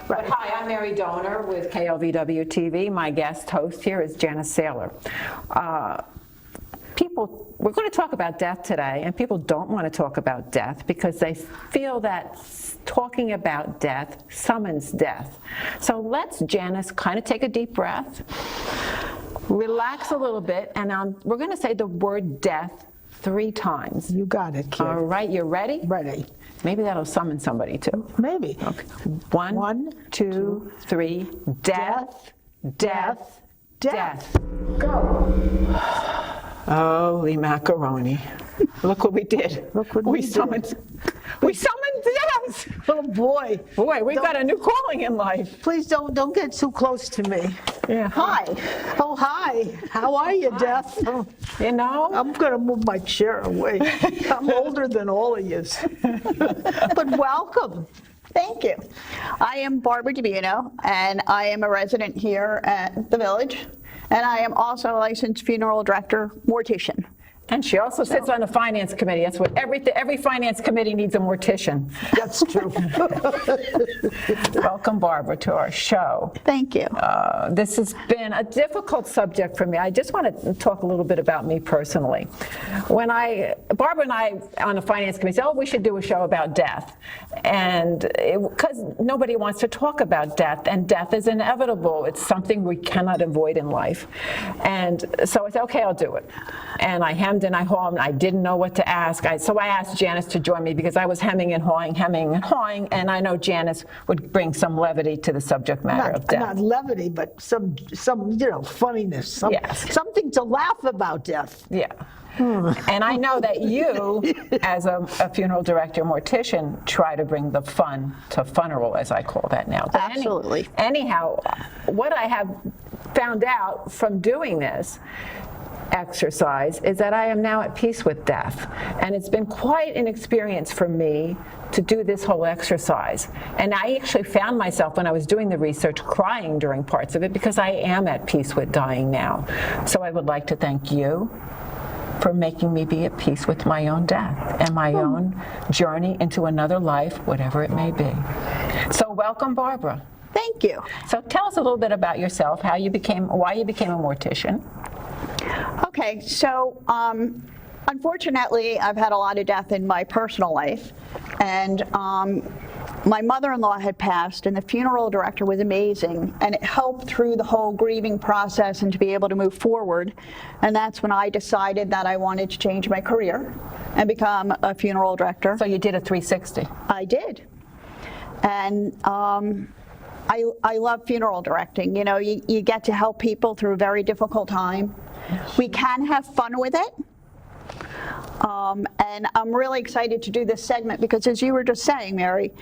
But hi, I'm Mary Donor with KLVW-TV. My guest host here is Janice Saylor. We're going to talk about death today, and people don't want to talk about death because they feel that talking about death summons death. So let's, Janice, kind of take a deep breath, relax a little bit, and we're going to say the word death 3 times. You got it, kid. All right, you ready? Ready. Maybe that'll summon somebody too. Maybe. Okay. One, two, 3. Death, death, death. Go. Holy macaroni. Look what we did. Look what we summoned. We summoned death. Oh boy. Boy, we've got a new calling in life. Please don't get too close to me. Yeah. Hi. Oh, hi. How are you, Death? Oh, You know? I'm going to move my chair away. I'm older than all of you. But welcome. Thank you. I am Barbara DeBuno, and I am a resident here at the Village, and I am also a licensed funeral director mortician. And she also sits on the finance committee. That's what every finance committee needs, a mortician. That's true. Welcome, Barbara, to our show. Thank you. This has been a difficult subject for me. I just want to talk a little bit about me personally. When Barbara and I on the finance committee said, we should do a show about death. And because nobody wants to talk about death, and death is inevitable. It's something we cannot avoid in life. And so I said, okay, I'll do it. And I hemmed and I hawed, and I didn't know what to ask. So I asked Janice to join me because I was hemming and hawing, and I know Janice would bring some levity to the subject matter of death. Not levity, but some funniness, Yes. something to laugh about death. Yeah. And I know that you, as a funeral director, mortician, try to bring the fun to funeral, as I call that now. But Absolutely. Anyhow, what I have found out from doing this exercise is that I am now at peace with death. And it's been quite an experience for me to do this whole exercise. And I actually found myself, when I was doing the research, crying during parts of it because I am at peace with dying now. So I would like to thank you for making me be at peace with my own death and my own journey into another life, whatever it may be. So welcome, Barbara. Thank you. So tell us a little bit about yourself, why you became a mortician. Okay, so unfortunately, I've had a lot of death in my personal life, and my mother-in-law had passed, and the funeral director was amazing, and it helped through the whole grieving process and to be able to move forward. And that's when I decided that I wanted to change my career and become a funeral director. So you did a 360. I did. And I love funeral directing. You know, you get to help people through a very difficult time. We can have fun with it. And I'm really excited to do this segment because, as you were just saying, Mary,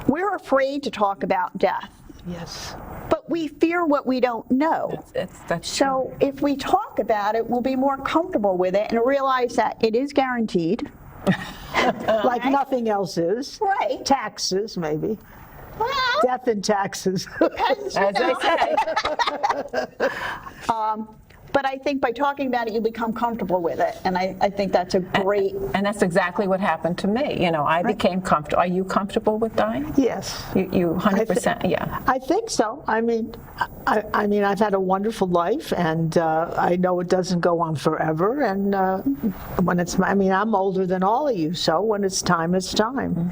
we're afraid to talk about death. Yes. But we fear what we don't know. That's So if we talk about it, we'll be more comfortable with it and realize that it is guaranteed. Like nothing else is. Right. Taxes, maybe. Well, Death and taxes. depends, as they say. But I think by talking about it, you become comfortable with it. And I think that's a great... And that's exactly what happened to me. You know, I became comfortable. Are you comfortable with dying? Yes. You 100%, yeah. I think so. I mean, I've had a wonderful life, and I know it doesn't go on forever. And when I'm older than all of you, so when it's time, it's time.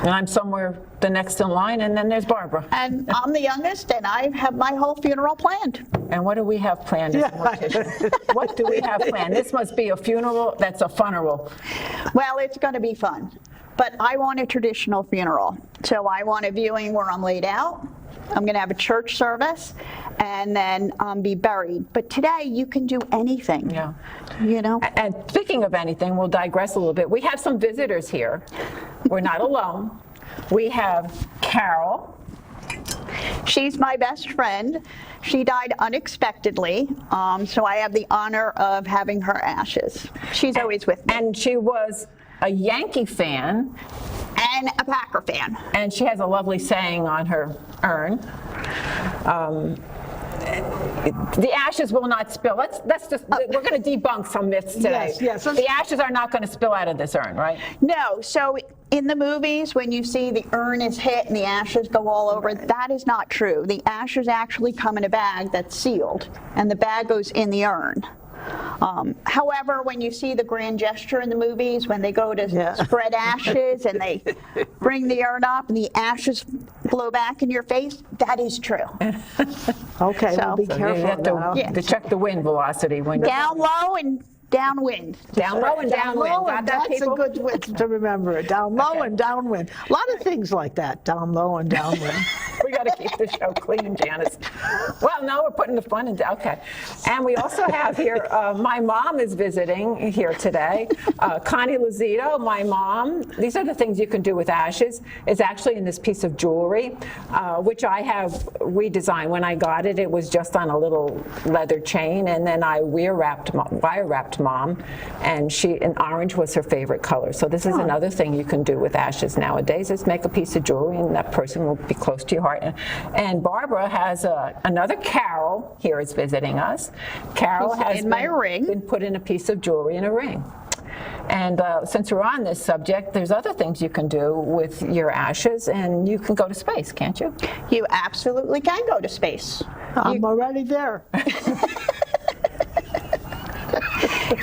And I'm somewhere the next in line, and then there's Barbara. And I'm the youngest, and I have my whole funeral planned. And what do we have planned as a mortician? What do we have planned? This must be a funeral that's a funeral. Well, it's going to be fun. But I want a traditional funeral. So I want a viewing where I'm laid out. I'm going to have a church service and then be buried. But today, you can do anything. Yeah. You know? And speaking of anything, we'll digress a little bit. We have some visitors here. We're not alone. We have Carol. She's my best friend. She died unexpectedly, so I have the honor of having her ashes. She's always with me. And she was a Yankee fan. And a Packer fan. And she has a lovely saying on her urn. The ashes will not spill. That's just, we're going to debunk some myths today. Yes. The ashes are not going to spill out of this urn, right? No, so in the movies, when you see the urn is hit and the ashes go all over, that is not true. The ashes actually come in a bag that's sealed, and the bag goes in the urn. However, when you see the grand gesture in the movies, when they go to spread ashes and they bring the urn up and the ashes blow back in your face, that is true. Okay, well, be So you careful have now. to check the wind velocity when you're Down low and downwind. down low and downwind. Low, Got and that, that's people? a good way to remember. Down low Okay. and downwind. A lot of things like that, down low and downwind. We got to keep the show clean, Janice. Well, no, we're putting the fun into, okay. And we also have here, my mom is visiting here today. Connie Lozito, my mom. These are the things you can do with ashes. It's actually in this piece of jewelry, which I have redesigned. When I got it, it was just on a little leather chain, and then I wire wrapped mom, and orange was her favorite color. So this is another thing you can do with ashes nowadays, is make a piece of jewelry, and that person will be close to your heart. And Barbara has another Carol here is visiting us. Carol has in my ring. been put in a piece of jewelry in a ring. And since we're on this subject, there's other things you can do with your ashes, and you can go to space, can't you? You absolutely can go to space. I'm already there.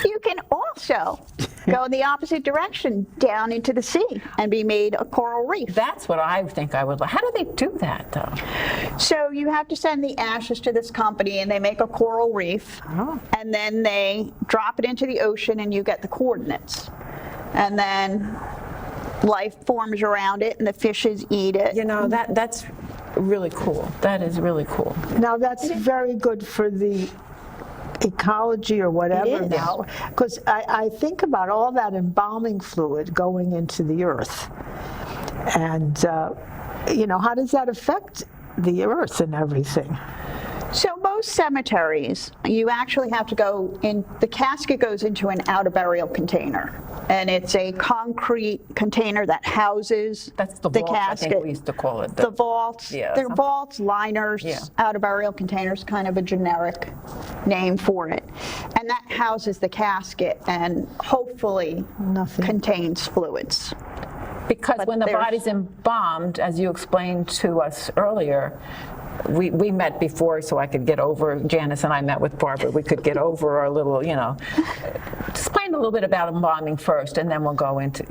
You can also go in the opposite direction, down into the sea, and be made a coral reef. That's what I think I would like. How do they do that, though? So you have to send the ashes to this company, and they make a coral reef, and then they drop it into the ocean, and you get the coordinates. And then life forms around it, and the fishes eat it. You know, that's really cool. That is really cool. Now, that's very good for the ecology or whatever is. now, because I think about all that embalming fluid going into the earth. And, how does that affect the earth and everything? So most cemeteries, you actually have to go in, the casket goes into an outer burial container. And it's a concrete container that houses That's the the vault, I casket. think we used to call it. The vaults, Yeah, they're something. vaults, liners, Yeah. outer burial containers, kind of a generic name for it. And that houses the casket and hopefully Nothing. contains fluids. Because But when the there's- body's embalmed, as you explained to us earlier, we met before so I could get over, Janice and I met with Barbara, we could get over our little, explain a little bit about embalming first, and then we'll go into.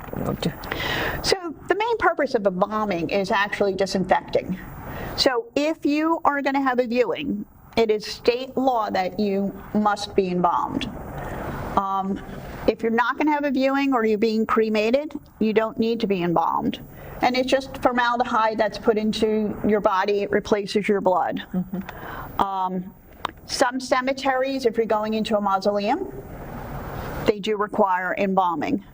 So the main purpose of embalming is actually disinfecting. So if you are going to have a viewing, it is state law that you must be embalmed. If you're not going to have a viewing or you're being cremated, you don't need to be embalmed. And it's just formaldehyde that's put into your body. It replaces your blood. Some cemeteries, if you're going into a mausoleum, they do require embalming.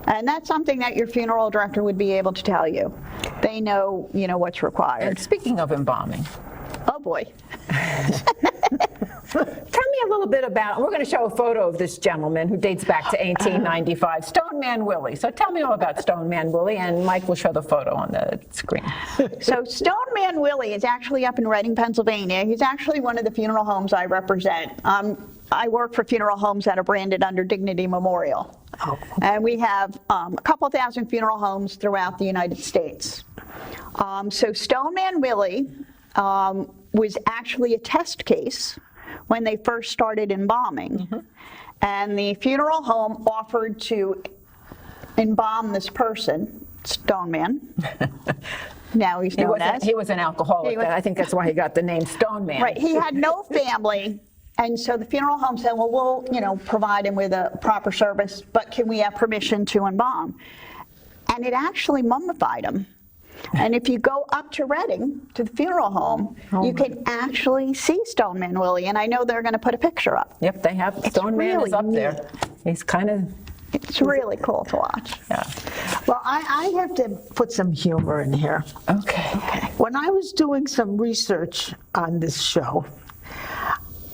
And that's something that your funeral director would be able to tell you. They know, what's And required. speaking of embalming, Oh boy. tell me a little bit about, we're going to show a photo of this gentleman who dates back to 1895, Stone Man Willie. So tell me all about Stone Man Willie, and Mike will show the photo on the screen. So Stone Man Willie is actually up in Reading, Pennsylvania. He's actually one of the funeral homes I represent. I work for funeral homes that are branded under Dignity Memorial. And we have a couple thousand funeral homes throughout the United States. So Stone Man Willie was actually a test case when they first started embalming. And the funeral home offered to embalm this person, Stone Man. Now he's known as. He was an alcoholic. He was- I think that's why he got the name Stone Man. Right, he had no family, and so the funeral home said, well, we'll, provide him with a proper service, but can we have permission to embalm? And it actually mummified him. And if you go up to Reading, to the funeral home, you can actually see Stone Man Willie, and I know they're going to put a picture up. Yep, they have. Stone Man is really up there. He's kind of, It's really cool to watch. yeah. Well, I have to put some humor in here. Okay. When I was doing some research on this show,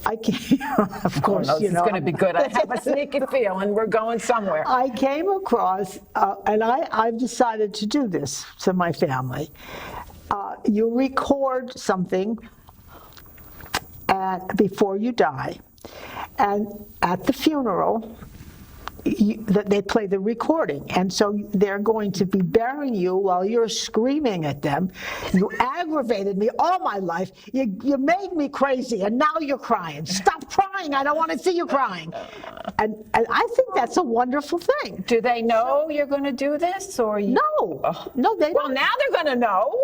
I came, of course, This is going to be good. I have a sneaky feeling we're going somewhere. I came across, and I've decided to do this to my family. You record something before you die, and at the funeral, that they play the recording, and so they're going to be burying you while you're screaming at them. You aggravated me all my life. You made me crazy, and now you're crying. Stop crying. I don't want to see you crying. And I think that's a wonderful thing. Do they know you're going to do this, or you? No, no, they Well, don't. now they're going to know.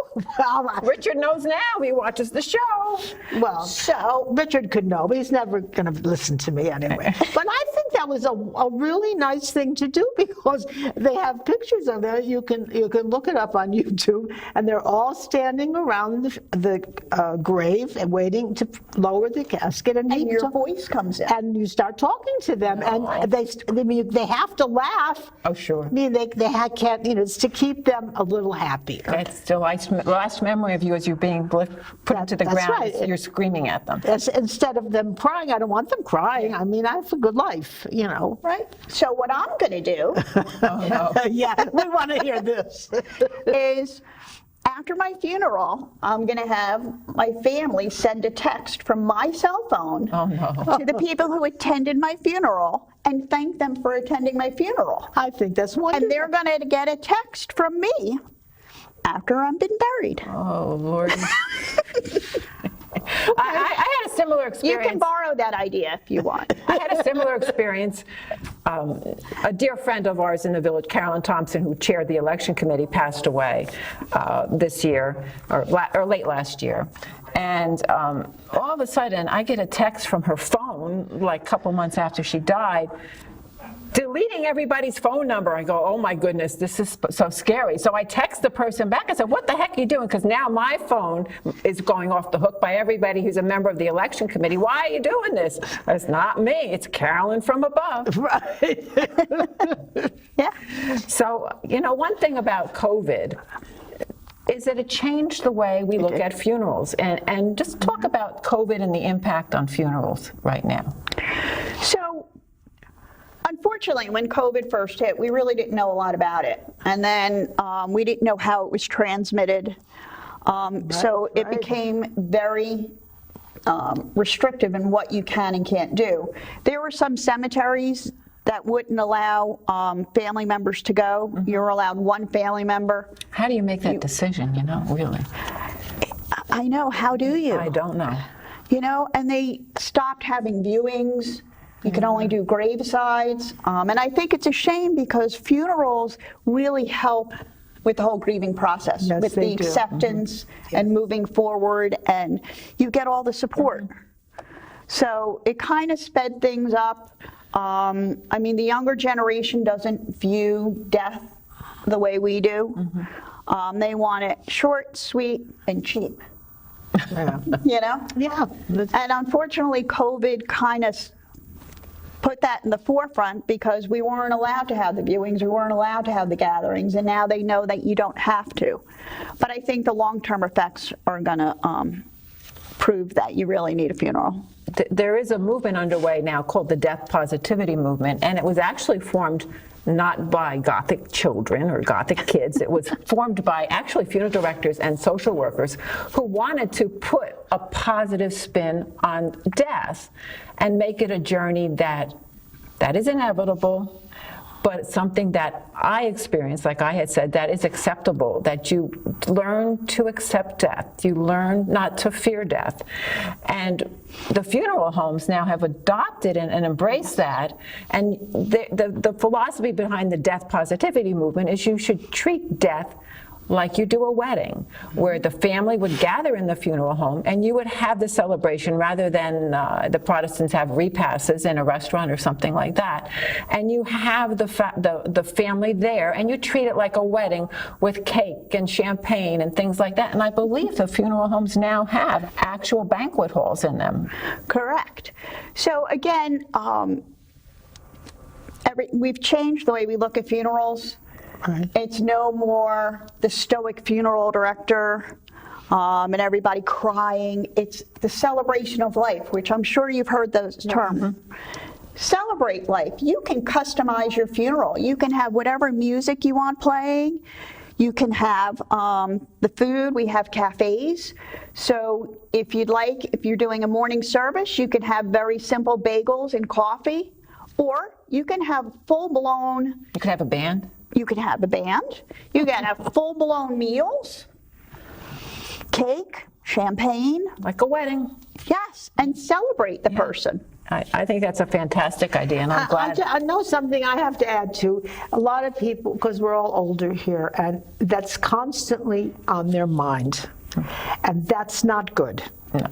All right. Richard knows now. He watches the show. Well, so Richard could know, but he's never going to listen to me anyway. But I think that was a really nice thing to do, because they have pictures of it. You can look it up on YouTube, and they're all standing around the grave and waiting to lower the casket, and your voice comes in. and you start talking to them, and they have to laugh. Oh, sure. I mean, they can't, it's to keep them a little happier. That's the last memory of you as you're being put to the That's ground. right. You're screaming at them. Instead of them crying, I don't want them crying. I mean, I have a good life, Right. So what I'm going to do Yeah, we want to hear this. is, after my funeral, I'm going to have my family send a text from my cell phone to the people who attended my funeral and thank them for attending my funeral. I think that's wonderful. And they're going to get a text from me after I've been buried. Oh, Lord. I had a similar You experience. can borrow that idea if you want. I had a similar experience. A dear friend of ours in the village, Carolyn Thompson, who chaired the election committee, passed away this year, or late last year. And all of a sudden, I get a text from her phone, like a couple months after she died, deleting everybody's phone number. I go, oh my goodness, this is so scary. So I text the person back. I said, what the heck are you doing? Because now my phone is going off the hook by everybody who's a member of the election committee. Why are you doing this? It's not me. It's Carolyn from above. Right. Yeah. So, one thing about COVID is that it changed the way we look at funerals. And just talk about COVID and the impact on funerals right now. So, unfortunately, when COVID first hit, we really didn't know a lot about it. And then we didn't know how it was transmitted. So it became very restrictive in what you can and can't do. There were some cemeteries that wouldn't allow family members to go. You're allowed one family member. How do you make that decision, really? I know, how do you? I don't know. And they stopped having viewings. You can only do gravesides. And I think it's a shame, because funerals really help with the whole grieving process, Yes, with they the do. acceptance and moving forward, and you get all the support. So it kind of sped things up. I mean, the younger generation doesn't view death the way we do. They want it short, sweet, and cheap. Yeah. Yeah. And unfortunately, COVID kind of put that in the forefront, because we weren't allowed to have the viewings, we weren't allowed to have the gatherings, and now they know that you don't have to. But I think the long-term effects are going to prove that you really need a funeral. There is a movement underway now called the Death Positivity Movement, and it was actually formed not by Gothic children or Gothic kids. It was formed by actually funeral directors and social workers who wanted to put a positive spin on death and make it a journey that is inevitable, but it's something that I experienced, like I had said, that is acceptable, that you learn to accept death, you learn not to fear death. And the funeral homes now have adopted and embraced that, and the philosophy behind the death positivity movement is you should treat death like you do a wedding, where the family would gather in the funeral home and you would have the celebration rather than the Protestants have repasses in a restaurant or something like that. And you have the family there, and you treat it like a wedding with cake and champagne and things like that. And I believe the funeral homes now have actual banquet halls in them. Correct. So again, we've changed the way we look at funerals. Right. It's no more the stoic funeral director and everybody crying. It's the celebration of life, which I'm sure you've heard those terms. Celebrate life. You can customize your funeral. You can have whatever music you want playing. You can have the food. We have cafes. So if you'd like, if you're doing a morning service, you can have very simple bagels and coffee. Or you can have full-blown, You could have a band. you can have a band, you can have full-blown meals, cake, champagne, Like a wedding. yes, and celebrate the person. I think that's a fantastic idea, and I'm glad. I know something I have to add to. A lot of people, because we're all older here, and that's constantly on their mind. And that's not good. No.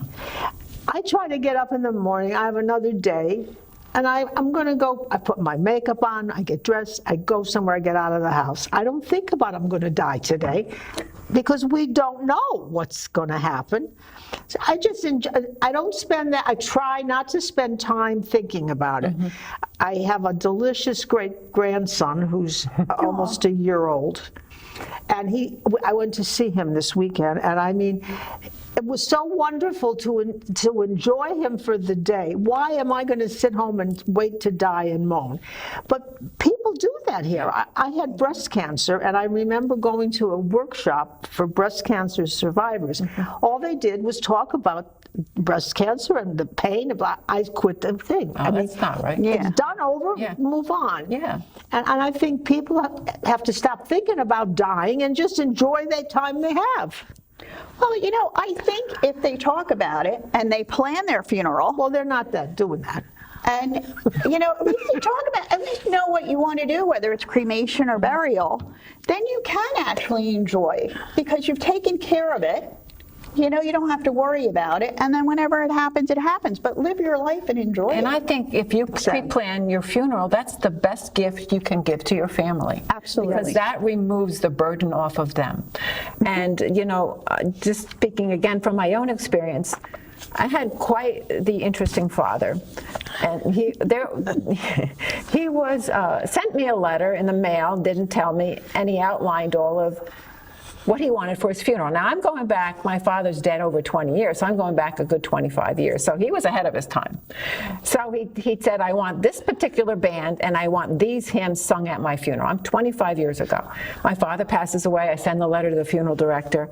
I try to get up in the morning, I have another day, and I'm going to go, I put my makeup on, I get dressed, I go somewhere, I get out of the house. I don't think about I'm going to die today because we don't know what's going to happen. So I just enjoy, I don't spend that, I try not to spend time thinking about it. I have a delicious great grandson who's almost a year old. And I went to see him this weekend, and I mean, it was so wonderful to enjoy him for the day. Why am I going to sit home and wait to die and moan? But people do that here. I had breast cancer, and I remember going to a workshop for breast cancer survivors. All they did was talk about breast cancer and the pain. I quit the thing. Oh, that's not right. Yeah. It's done over, Yeah. move on. Yeah. And I think people have to stop thinking about dying and just enjoy the time they have. Well, you know, I think if they talk about it and they plan their funeral, Well, they're not doing that. and, you know, at least you talk about, at least know what you want to do, whether it's cremation or burial, then you can actually enjoy because you've taken care of it. You know, you don't have to worry about it. And then whenever it happens, it happens. But live your life and enjoy And it. I think if you pre-plan your funeral, that's the best gift you can give to your family. Absolutely. Because that removes the burden off of them. And, you know, just speaking again from my own experience, I had quite the interesting father, and he was sent me a letter in the mail, didn't tell me, and he outlined all of what he wanted for his funeral. Now I'm going back, my father's dead over 20 years, so I'm going back a good 25 years. So he was ahead of his time. So he said, I want this particular band and I want these hymns sung at my funeral. I'm 25 years ago. My father passes away, I send the letter to the funeral director,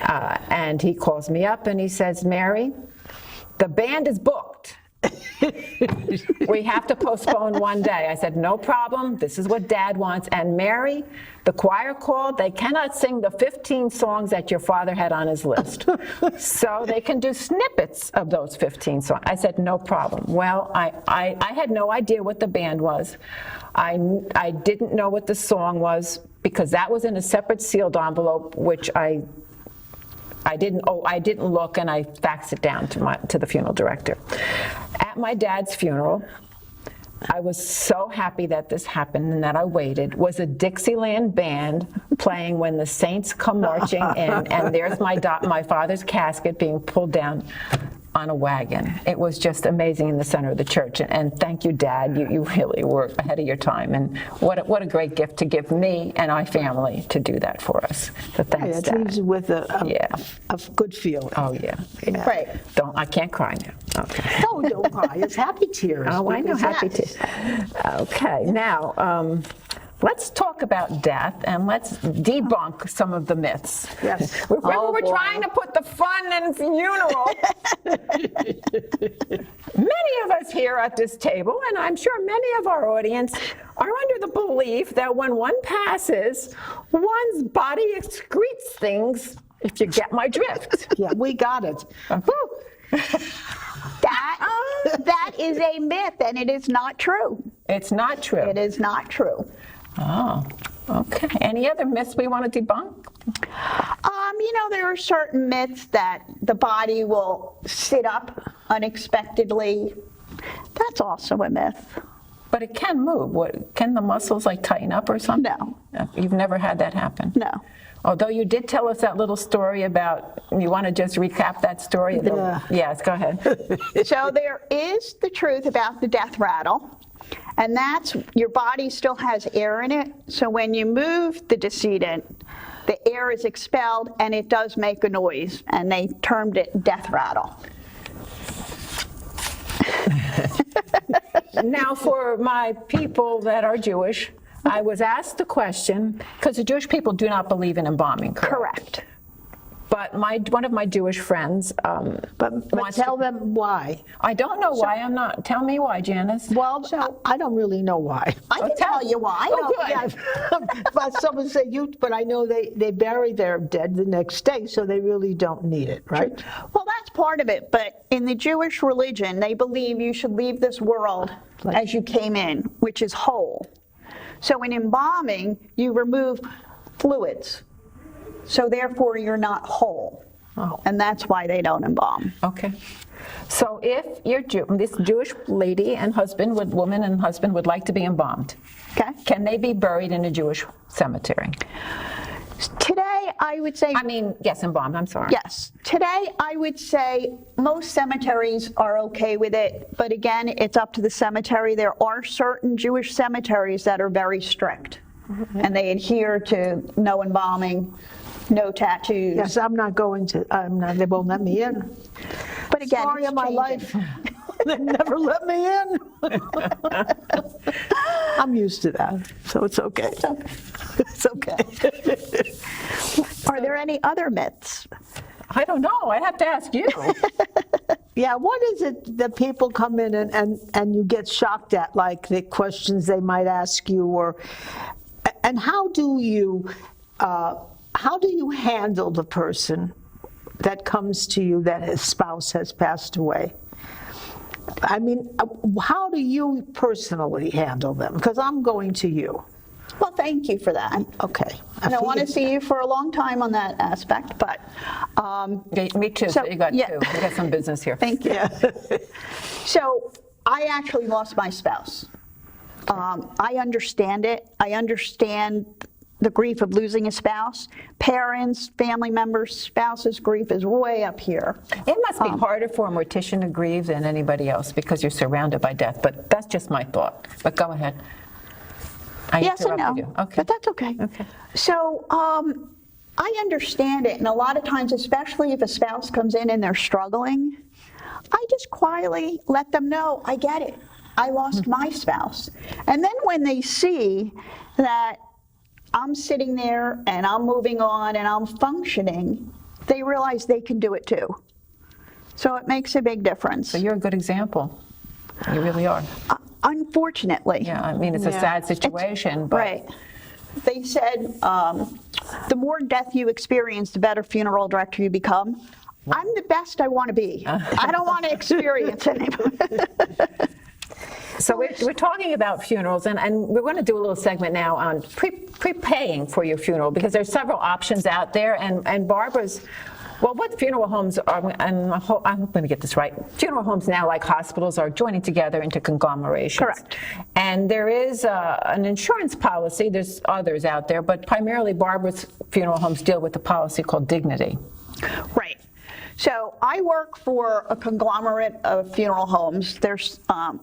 and he calls me up and he says, Mary, the band is booked. We have to postpone one day. I said, no problem. This is what Dad wants. And Mary, the choir called. They cannot sing the 15 songs that your father had on his list. So they can do snippets of those 15 songs. I said, no problem. Well, I had no idea what the band was. I didn't know what the song was because that was in a separate sealed envelope, which I didn't look, and I faxed it down to the funeral director. At my dad's funeral, I was so happy that this happened and that I waited, was a Dixieland band playing When the Saints Come Marching In, and there's my father's casket being pulled down on a wagon. It was just amazing in the center of the church. And thank you, Dad. You really were ahead of your time. And what a great gift to give me and my family to do that for us. So thanks, It Dad. leaves you with a good feeling. Oh, yeah. Right. I can't cry now. Okay. No, don't cry. It's happy tears. Oh, I know, because happy to. Okay, now, let's talk about death and let's debunk some of the myths. Yes. Remember, Oh, we're boy. trying to put the fun in funeral. Many of us here at this table, and I'm sure many of our audience, are under the belief that when one passes, one's body excretes things, if you get my drift. Yeah, we got it. That is a myth, and it is not true. It's not true. It is not true. Oh, okay. Any other myths we want to debunk? You know, there are certain myths that the body will sit up unexpectedly. That's also a myth. But it can move. Can the muscles like tighten up or something? No. You've never had that happen? No. Although you did tell us that little story about, you want to just recap that story? Yeah. Yes, go ahead. So there is the truth about the death rattle, and that's your body still has air in it. So when you move the decedent, the air is expelled and it does make a noise, and they termed it death rattle. Now, for my people that are Jewish, I was asked the question, because the Jewish people do not believe in embalming, correct? Correct. But one of my Jewish friends But wants tell to, them why. I don't know why I'm not. Tell me why, Janice. Well, I don't really know why. I can tell you why. Oh, good. Yeah, but someone said but I know they bury their dead the next day, so they really don't need it, right? Well, that's part of it, but in the Jewish religion, they believe you should leave this world as you came in, which is whole. So in embalming, you remove fluids, so therefore you're not whole. Oh. And that's why they don't embalm. Okay. So if this Jewish lady and woman and husband would like to be embalmed, Okay? can they be buried in a Jewish cemetery? Today, I would say, Yes, embalmed, I'm sorry. yes. Today, I would say most cemeteries are okay with it, but again, it's up to the cemetery. There are certain Jewish cemeteries that are very strict, and they adhere to no embalming, no tattoos. Yes, I'm not going to. They won't let me in. But again, Story it's of my changing. life. They never let me in. I'm used to that, so it's okay. It's okay. Are there any other myths? I don't know. I'd have to ask you. Yeah, what is it that people come in and you get shocked at, like the questions they might ask you, and how do you handle the person that comes to you that his spouse has passed away? I mean, how do you personally handle them? Because I'm going to you. Well, thank you for that. Okay. And I want to see you for a long time on that aspect, but. Okay, me too. So you got yeah. two. We got some business here. Thank you. So I actually lost my spouse. I understand it. I understand the grief of losing a spouse. Parents, family members, spouses' grief is way up here. It must be harder for a mortician to grieve than anybody else because you're surrounded by death, but that's just my thought. But go ahead. I Yes and no, interrupted you. Okay. but that's okay. Okay. So I understand it, and a lot of times, especially if a spouse comes in and they're struggling, I just quietly let them know, I get it. I lost my spouse. And then when they see that I'm sitting there and I'm moving on and I'm functioning, they realize they can do it too. So it makes a big difference. So you're a good example. You really are. Unfortunately. Yeah, I mean, it's a sad situation, but Right. They said the more death you experience, the better funeral director you become. I'm the best I want to be. I don't want to experience any. So we're talking about funerals, and we're going to do a little segment now on prepaying for your funeral, because there's several options out there, and Barbara's, well, what funeral homes are, and I'm going to get this right, funeral homes now, like hospitals, are joining together into conglomerations. Correct. And there is an insurance policy, there's others out there, but primarily Barbara's funeral homes deal with a policy called Dignity. Right. So I work for a conglomerate of funeral homes.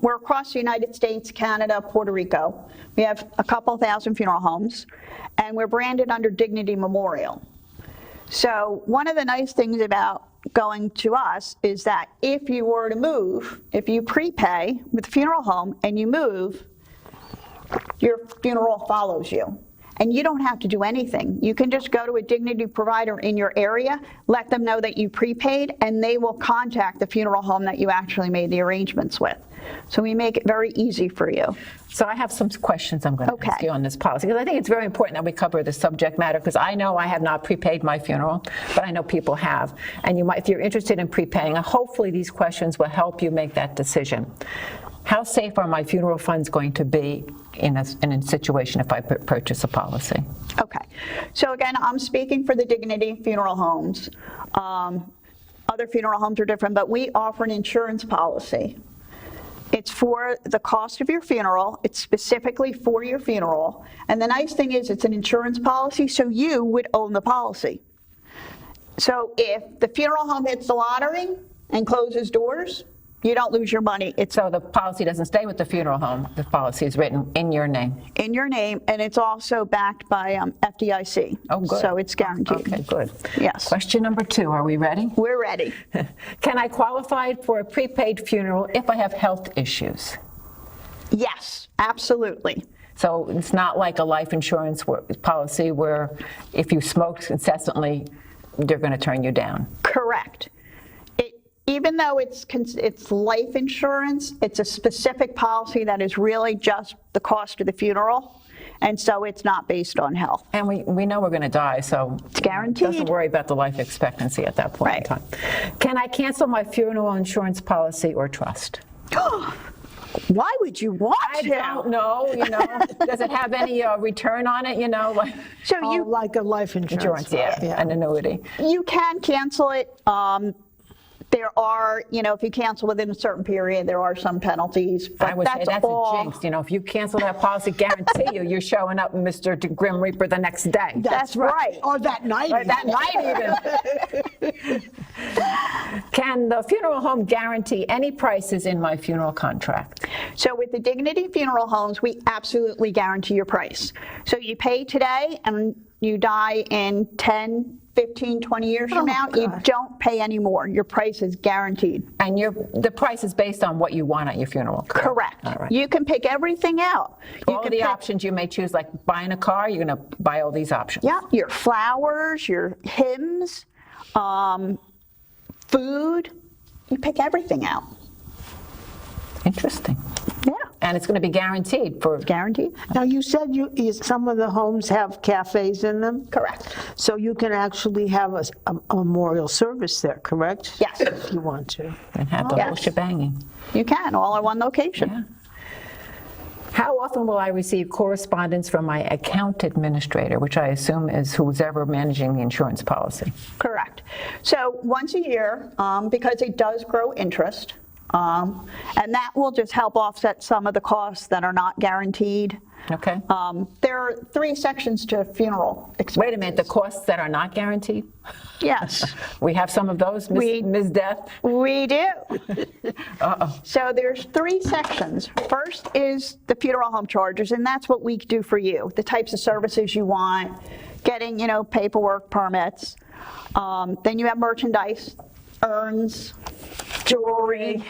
We're across the United States, Canada, Puerto Rico. We have a couple thousand funeral homes, and we're branded under Dignity Memorial. So one of the nice things about going to us is that if you were to move, if you prepay with the funeral home and you move, your funeral follows you. And you don't have to do anything. You can just go to a Dignity provider in your area, let them know that you prepaid, and they will contact the funeral home that you actually made the arrangements with. So we make it very easy for you. So I have some questions I'm going to ask Okay. you on this policy, because I think it's very important that we cover the subject matter, because I know I have not prepaid my funeral, but I know people have. And you might, if you're interested in prepaying, hopefully these questions will help you make that decision. How safe are my funeral funds going to be in a situation if I purchase a policy? Okay. So again, I'm speaking for the Dignity Funeral Homes. Other funeral homes are different, but we offer an insurance policy. It's for the cost of your funeral. It's specifically for your funeral. And the nice thing is it's an insurance policy, so you would own the policy. So if the funeral home hits the lottery and closes doors, you don't lose your money. It's So the policy doesn't stay with the funeral home. The policy is written in your name. in your name, and it's also backed by FDIC. Oh, good. So it's guaranteed. Okay, good. Yes. Question number 2, are we ready? We're ready. Can I qualify for a prepaid funeral if I have health issues? Yes, absolutely. So it's not like a life insurance policy where if you smoked incessantly, they're going to turn you down. Correct. Even though it's life insurance, it's a specific policy that is really just the cost of the funeral, and so it's not based on health. And we know we're going to die, so It's guaranteed. Doesn't worry about the life expectancy at that point in Right. time. Can I cancel my funeral insurance policy or trust? Why would you want I to? don't know. Does it have any return on it? Like So Oh, like a life insurance. insurance, an annuity. you can cancel it. There are, if you cancel within a certain period, there are some penalties. But I would say that's all. a jinx. If you cancel that policy, guarantee you're showing up, Mr. Grim Reaper, the next day. That's right. Or that night. Or that night even. Can the funeral home guarantee any prices in my funeral contract? So with the Dignity Funeral Homes, we absolutely guarantee your price. So you pay today and you die in 10, 15, 20 years from now, you don't pay any more. Your price is guaranteed. And the price is based on what you want at your funeral. Correct. All right. You can pick everything out. You All can the pick, options you may choose, like buying a car, you're going to buy all these options. Yeah, your flowers, your hymns, food. You pick everything out. Interesting. Yeah, And it's going to be guaranteed for. guaranteed. Now, you said some of the homes have cafes in them? Correct. So you can actually have a memorial service there, correct? Yes. If you want to. And have the whole Yes. shebanging. You can, all in one location. Yeah. How often will I receive correspondence from my account administrator, which I assume is who's ever managing the insurance policy? Correct. So once a year, because it does grow interest, and that will just help offset some of the costs that are not guaranteed. Okay. There are 3 sections to funeral expenses. Wait a minute, the costs that are not guaranteed? Yes, We have some of those, Ms. Death? we do. Uh-oh. So there's 3 sections. First is the funeral home charges, and that's what we do for you, the types of services you want, getting, paperwork, permits. Then you have merchandise, urns, jewelry,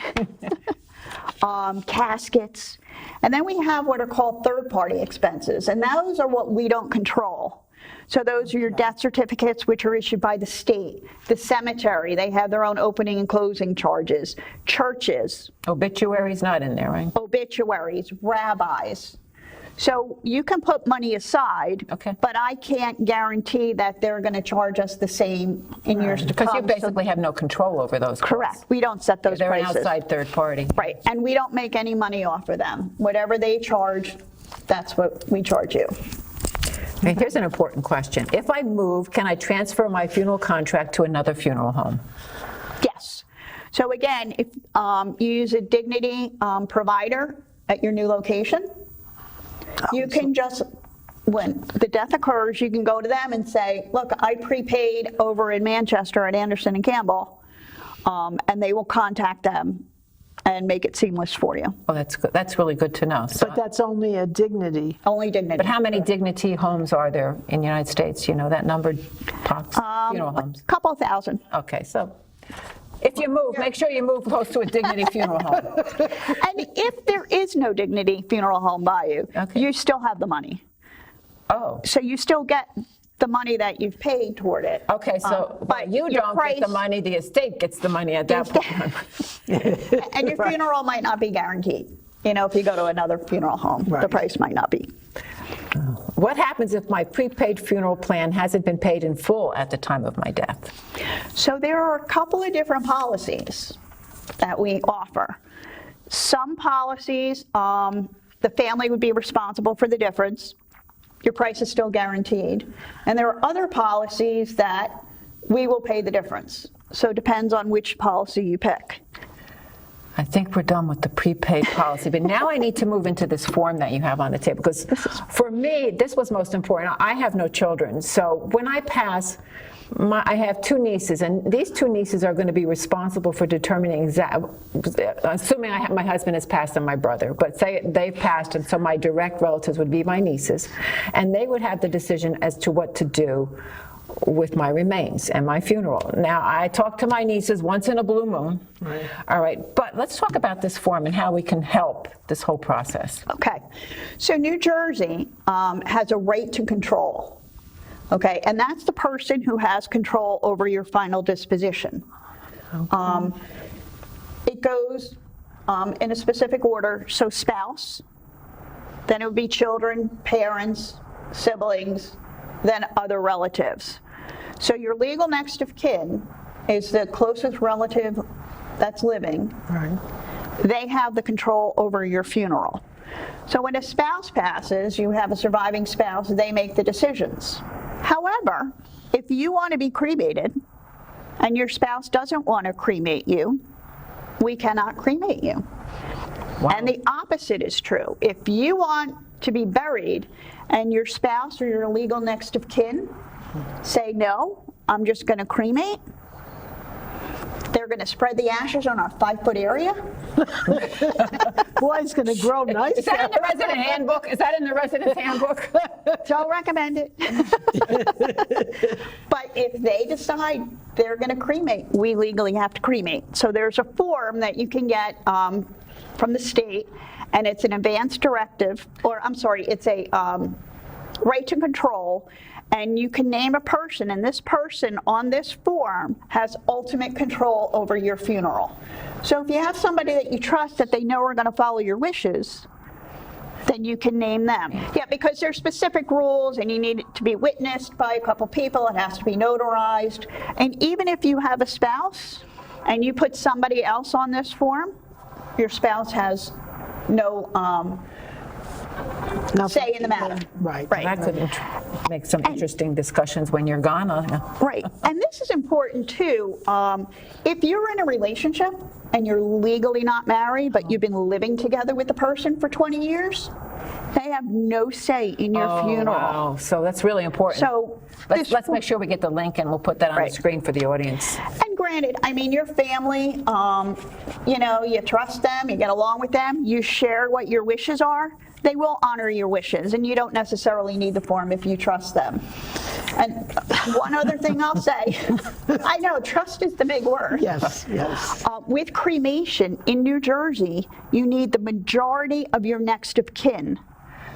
caskets. And then we have what are called third-party expenses, and those are what we don't control. So those are your death certificates, which are issued by the state. The cemetery, they have their own opening and closing charges. Churches, Obituary's not in there, right? obituaries, rabbis. So you can put money aside, Okay. but I can't guarantee that they're going to charge us the same in years to come. Because you So- basically have no control over those costs. Correct. We don't set those They're an prices. outside third party. Right, and we don't make any money off of them. Whatever they charge, that's what we charge you. Okay, here's an important question. If I move, can I transfer my funeral contract to another funeral home? Yes. So again, if you use a Dignity provider at your new location, you can just, when the death occurs, you can go to them and say, look, I prepaid over in Manchester at Anderson and Campbell, and they will contact them and make it seamless for you. Oh, that's good. That's really good to know. So, But that's only a Dignity. Only Dignity. but how many Dignity homes are there in the United States? You know that number, Pops? Funeral homes. Couple thousand. Okay, so if you move, make sure you move close to a Dignity funeral home. And if there is no Dignity funeral home by you, Okay. you still have the money. Oh, So you still get the money that you've paid toward it. okay, so but you your don't get the price- money, the estate gets the money at that point. And your funeral might not be guaranteed. If you go to another funeral home, the Right. price might not be. What happens if my prepaid funeral plan hasn't been paid in full at the time of my death? So there are a couple of different policies that we offer. Some policies, the family would be responsible for the difference. Your price is still guaranteed. And there are other policies that we will pay the difference. So it depends on which policy you pick. I think we're done with the prepaid policy, but now I need to move into this form that you have on the table, because for me, this was most important. I have no children, so when I pass, I have 2 nieces, and these 2 nieces are going to be responsible for determining assuming my husband has passed and my brother, but say they've passed, and so my direct relatives would be my nieces, and they would have the decision as to what to do with my remains and my funeral. Now, I talk to my nieces once in a blue moon. Right. All right, but let's talk about this form and how we can help this whole process. Okay. So New Jersey has a right to control. Okay, and that's the person who has control over your final disposition. It goes in a specific order, so spouse, then it would be children, parents, siblings, then other relatives. So your legal next of kin is the closest relative that's living. Right. They have the control over your funeral. So when a spouse passes, you have a surviving spouse, they make the decisions. However, if you want to be cremated and your spouse doesn't want to cremate you, we cannot cremate you. Wow. And the opposite is true. If you want to be buried and your spouse or your legal next of kin say, no, I'm just going to cremate, they're going to spread the ashes on our 5-foot area. Boy, it's going to grow nice. Is that in the resident handbook? Is that in the resident's handbook? Don't recommend it. But if they decide they're going to cremate, we legally have to cremate. So there's a form that you can get from the state, and it's an advance directive, or I'm sorry, it's a right to control, and you can name a person, and this person on this form has ultimate control over your funeral. So if you have somebody that you trust that they know are going to follow your wishes, then you can name them. Yeah, because there's specific rules, and you need it to be witnessed by a couple people. It has to be notarized. And even if you have a spouse and you put somebody else on this form, your spouse has no say in the matter. Right. That could make some interesting discussions when you're gone. Right. And this is important too. If you're in a relationship and you're legally not married, but you've been living together with the person for 20 years, they have no say in your funeral. Wow. So that's really important. So let's make sure we get the link, and we'll put that on Right. the screen for the audience. And granted, I mean, your family, you know, you trust them, you get along with them, you share what your wishes are, they will honor your wishes, and you don't necessarily need the form if you trust them. And one other thing I'll say, I know, trust is the big word. Yes, yes. With cremation in New Jersey, you need the majority of your next of kin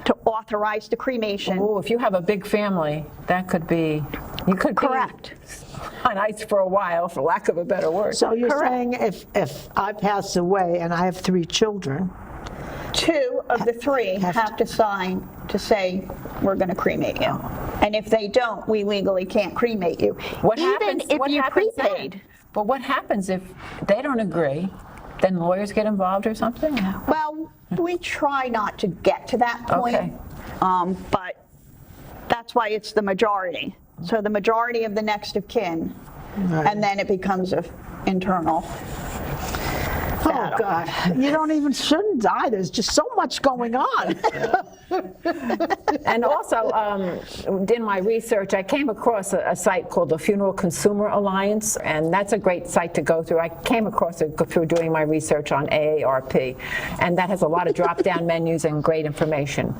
to authorize the cremation. Oh, if you have a big family, that could be, you could Correct. be on ice for a while, for lack of a better word. So you're Correct. saying if I pass away and I have 3 children, 2 of the 3 have to sign to say, we're going to cremate you. And if they don't, we legally can't cremate you. What Even happens? if What you happens prepaid. then? But what happens if they don't agree? Then lawyers get involved or something? Well, we try not to get to that point, Okay. but that's why it's the majority. So the majority of the next of kin, and then it becomes an internal battle. oh God, you don't even shouldn't die. There's just so much going on. And also, in my research, I came across a site called the Funeral Consumer Alliance, and that's a great site to go through. I came across it through doing my research on AARP, and that has a lot of drop-down menus and great information.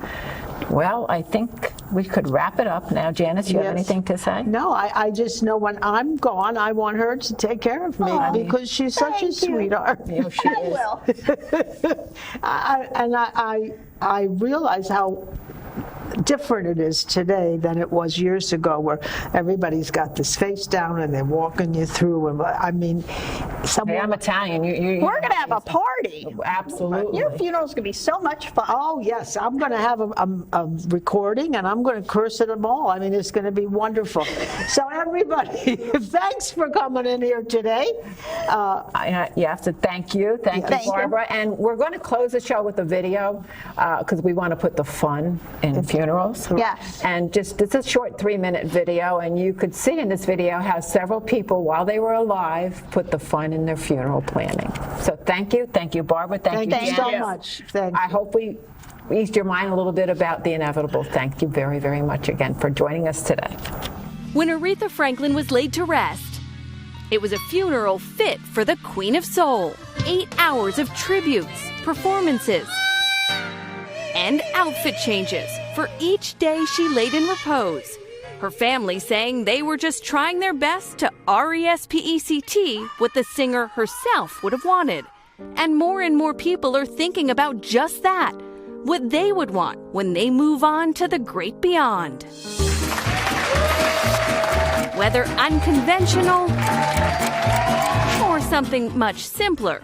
Well, I think we could wrap it up now. Janice, you have Yes. anything to say? No, I just know when I'm gone, I want her to take care of me because she's such a Thank you. sweetheart. You know, she I is. will. I realize how different it is today than it was years ago, where everybody's got this face down and they're walking you through. And I mean, Hey, someone. I'm Italian. We're going to have a party. Absolutely. Your funeral's going to be so much fun. Oh, yes, I'm going to have a recording, and I'm going to curse at them all. I mean, it's going to be wonderful. So everybody, thanks for coming in here today. You have to thank you. Thank Thank you, you. Barbara. And we're going to close the show with a video because we want to put the fun in funerals. Yes. And just, it's a short 3-minute video, and you could see in this video how several people, while they were alive, put the fun in their funeral planning. So thank you, Barbara, thank Thank you, you so Janice. much. Thank I you. hope we eased your mind a little bit about the inevitable. Thank you very, very much again for joining us today. When Aretha Franklin was laid to rest, it was a funeral fit for the Queen of Soul. 8 hours of tributes, performances, and outfit changes for each day she laid in repose. Her family saying they were just trying their best to RESPECT what the singer herself would have wanted. And more people are thinking about just that, what they would want when they move on to the great beyond. whether unconventional or something much simpler.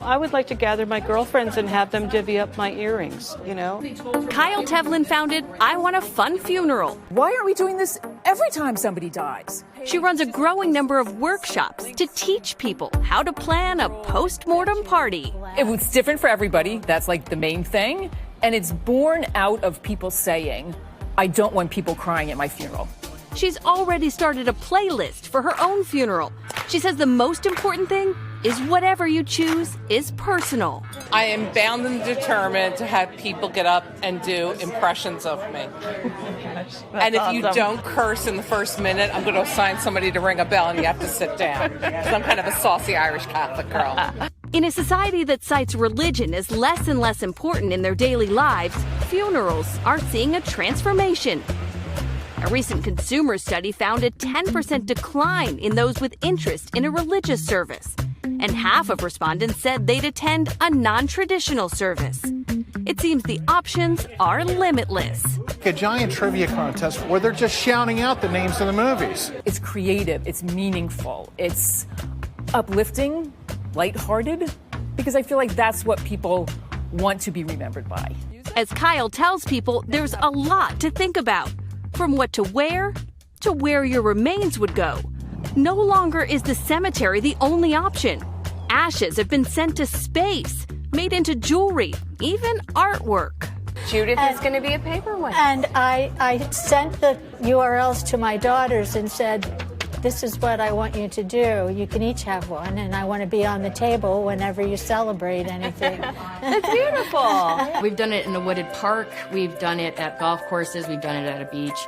I would like to gather my girlfriends and have them divvy up my earrings, you know? Kyle Tevlin founded I Want a Fun Funeral. Why aren't we doing this every time somebody dies? She runs a growing number of workshops to teach people how to plan a post-mortem party. It's different for everybody. That's like the main thing. And it's born out of people saying, I don't want people crying at my funeral. She's already started a playlist for her own funeral. She says the most important thing is whatever you choose is personal. I am bound and determined to have people get up and do impressions of me. And if you don't curse in the first minute, I'm going to assign somebody to ring a bell and you have to sit down. 'Cause I'm kind of a saucy Irish Catholic girl. In a society that cites religion as less and less important in their daily lives, funerals are seeing a transformation. A recent consumer study found a 10% decline in those with interest in a religious service. And half of respondents said they'd attend a non-traditional service. It seems the options are limitless. A giant trivia contest where they're just shouting out the names of the movies. It's creative, it's meaningful, it's uplifting, lighthearted, because I feel like that's what people want to be remembered by. As Kyle tells people, there's a lot to think about, from what to wear to where your remains would go. No longer is the cemetery the only option. Ashes have been sent to space, made into jewelry, even artwork. Judith is going to be a paperweight. And I sent the URLs to my daughters and said, this is what I want you to do. You can each have one, and I want to be on the table whenever you celebrate anything. That's beautiful. We've done it in a wooded park. We've done it at golf courses. We've done it at a beach.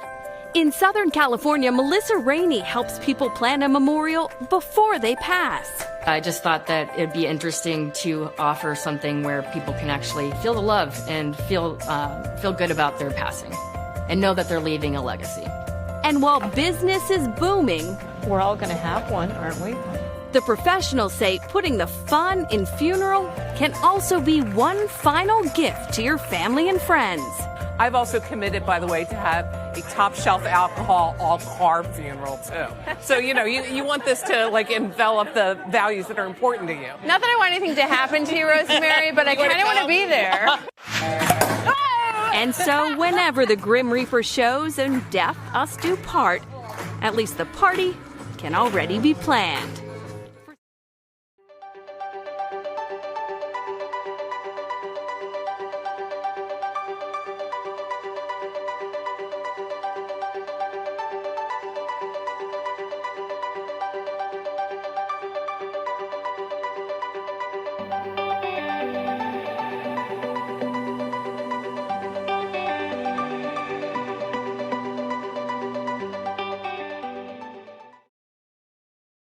In Southern California, Melissa Rainey helps people plan a memorial before they pass. I just thought that it'd be interesting to offer something where people can actually feel the love and feel good about their passing and know that they're leaving a legacy. And while business is booming, We're all going to have one, aren't we? the professionals say putting the fun in funeral can also be one final gift to your family and friends. I've also committed, by the way, to have a top shelf alcohol all carb funeral too. So, you want this to like envelop the values that are important to you. Not that I want anything to happen to you, Rosemary, but I kind of want to be there. And so whenever the Grim Reaper shows and death us do part, at least the party can already be planned.